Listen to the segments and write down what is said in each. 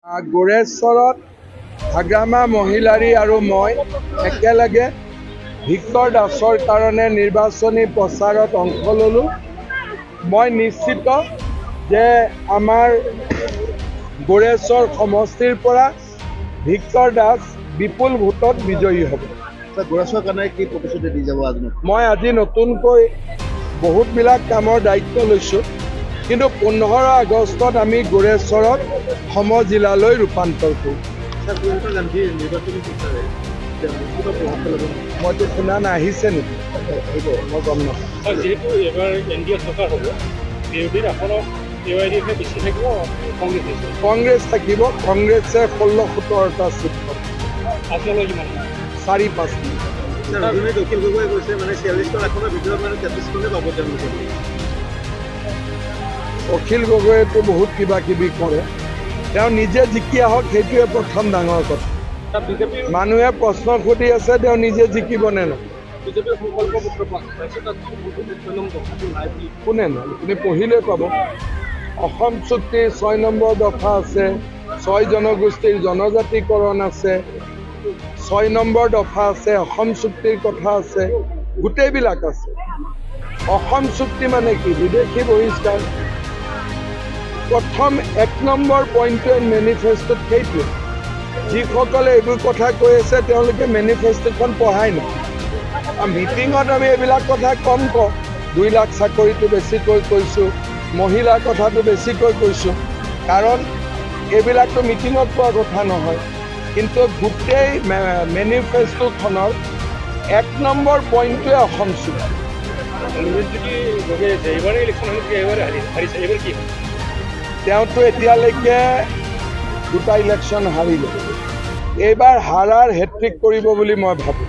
গোৰেশ্বৰত হাগ্ৰামা মহিলাৰী আৰু মই একেলগে ভিক্টৰ দাসৰ কাৰণে নিৰ্বাচনী প্ৰচাৰত অংশ ল'লোঁ। মই নিশ্চিত যে আমাৰ গোৰেশ্বৰ সমষ্টিৰ পৰা ভিক্টৰ দাস বিপুল ভোটত বিজয়ী হ'ব। গোৰেশ্বৰৰ কাৰণে কি প্ৰতিশ্ৰুতি দি যাব আজি? মই আজি নতুনকৈ বহুতবিলাক কামৰ দায়িত্ব লৈছোঁ, কিন্তু 15 আগষ্টত আমি গোৰেশ্বৰত সমজিলালৈ ৰূপান্তৰ কৰিম। মইতো শুনা নাই, আহিছে নেকি? মই গম নাপাওঁ। যেহেতু এবাৰ NDA চৰকাৰ হ'ব, বিৰোধীত আপোনাক AYDF বেছি থাকিব, কংগ্ৰেছ থাকিব। কংগ্ৰেছে 16-17টা চিট পাব। আপোনালোকৰ কিমান? 4-5। অখিল গগৈ কৈছে মানে 46খন আসনৰ ভিতৰত মানে 33খনে পাব তেওঁলোকে। অখিল গগৈয়েতো বহুত কিবা কিবি কৰে, তেওঁ নিজে জিকি আহক, সেইটোৱে প্ৰথম ডাঙৰ কথা। বিজেপিৰ মানুহে প্ৰশ্ন সুধি আছে তেওঁ নিজে জিকিব নে নহয়। বিজেপিৰ সংকল্প পত্ৰ প্ৰকাশ পাইছে, তাত নাই বুলি কোনে নাই, আপুনি পঢ়িলে পাব। অসম চুক্তিৰ 6 নম্বৰ দফা আছে, 6 জনগোষ্ঠীৰ জনজাতিকৰণ আছে, 6 নম্বৰ দফা আছে, অসম চুক্তিৰ কথা আছে, গোটেইবিলাক আছে। অসম চুক্তি মানে কি? বিদেশী বহিষ্কাৰ। প্ৰথম 1 নম্বৰ পইণ্টটোৱে মেনিফেষ্টোত সেইটোৱে। যিসকলে এইবোৰ কথা কৈ আছে তেওঁলোকে মেনিফেষ্টোখন পঢ়াই নাই। মিটিঙত আমি এইবিলাক কথা কম কওঁ। 2 লাখ চাকৰিটো বেছিকৈ কৈছোঁ, মহিলাৰ কথাটো বেছিকৈ কৈছোঁ, কাৰণ এইবিলাকতো মিটিঙত কোৱা কথা নহয়। কিন্তু গোটেই মেনিফেষ্টোখনৰ 1 নম্বৰ পইণ্টটোৱে অসম চুক্তি। যদি গগৈ আছে, এইবাৰেই ইলেকশ্যন হ'লে এইবাৰে হাৰিছে, এইবাৰ কি? তেওঁতো এতিয়ালৈকে 2টা ইলেকশ্যন হাৰিলে। এইবাৰ হাৰাৰ হেট্ৰিক কৰিব বুলি মই ভাবোঁ।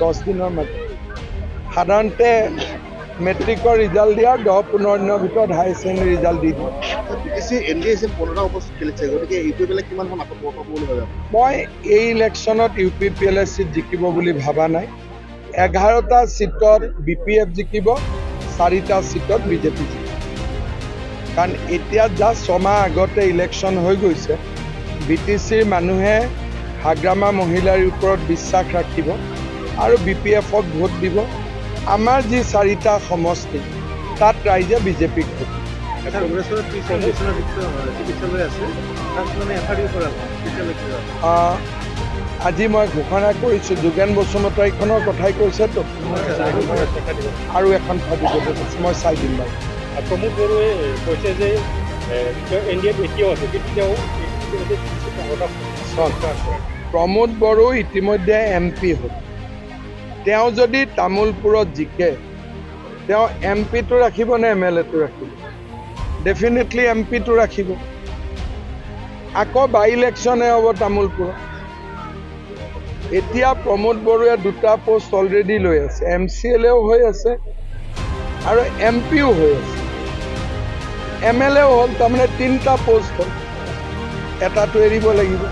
10 দিনৰ মাজত সাধাৰণতে মেট্ৰিকৰ ৰিজাল্ট দিয়াৰ 10-15 দিনৰ ভিতৰত হায়াৰ ছেকেণ্ডেৰী ৰিজাল্ট দি দিয়ে। NDA 15টা উপস্থিত খেলিছে, গতিকে UPPLে কিমানখন আসন পাব বুলি ভাবে? মই এই ইলেকশ্যনত UPPLে চিট জিকিব বুলি ভবা নাই। 11টা চিটত BPF জিকিব, 4টা চিটত বিজেপি জিকিব। কাৰণ এতিয়া জাষ্ট 6 মাহ আগতে ইলেকশ্যন হৈ গৈছে। BTCৰ মানুহে হাগ্ৰামা মহিলাৰ ওপৰত বিশ্বাস ৰাখিব আৰু BPFক ভোট দিব। আমাৰ যি 4টা সমষ্টি তাত ৰাইজে বিজেপিক ভোট দিব। আজি মই ঘোষণা কৰিছোঁ, যোগেন বসুমতাৰীখনৰ কথাই কৈছেতো, আৰু এখন ফাটিব, মই চাই দিম বাৰু। প্ৰমোদ বড়োৱে কৈছে যে NDA এতিয়াও আছে, তেতিয়াও প্ৰমোদ বড়ো ইতিমধ্যে MP হ'ল। তেওঁ যদি তামোলপুৰত জিকে, তেওঁ MP-টো ৰাখিব নে MLA-টো ৰাখিব? ডেফিনেটলি MP-টো ৰাখিব। আকৌ বাই ইলেকশ্যনে হ'ব তামোলপুৰত। এতিয়া প্ৰমোদ বড়োৱে 2টা পোষ্ট অলৰেডি লৈ আছে, MCLAও হৈ আছে আৰু MPও হৈ আছে, MLAও হ'ল। তাৰমানে 3টা পোষ্ট হ'ল, এটাটো এৰিব লাগিব।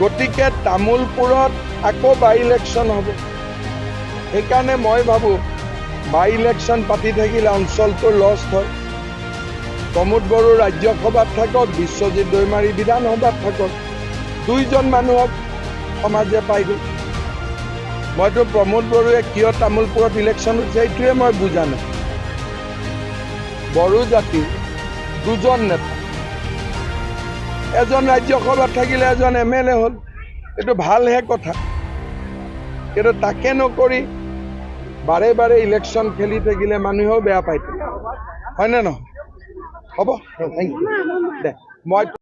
গতিকে তামোলপুৰত আকৌ বাই ইলেকশ্যন হ'ব। সেইকাৰণে মই ভাবোঁ বাই ইলেকশ্যন পাতি থাকিলে অঞ্চলটোৰ লষ্ট হয়। প্ৰমোদ বড়ো ৰাজ্যসভাত থাকক, বিশ্বজিৎ দৈমাৰী বিধানসভাত থাকক, 2জন মানুহক সমাজে পাই গ'ল। মইতো প্ৰমোদ বড়োৱে কিয় তামোলপুৰত ইলেকশ্যন হৈছে সেইটোৱে মই বুজা নাই। বড়ো জাতিৰ 2জন নেতা, এজন ৰাজ্যসভাত থাকিলে, এজন MLA হ'ল, এইটো ভালহে কথা। কিন্তু তাকে নকৰি বাৰে বাৰে ইলেকশ্যন খেলি থাকিলে মানুহেও বেয়া পাই থাকে, হয়নে নহয়? হ'ব, থেংক ইউ। দে মই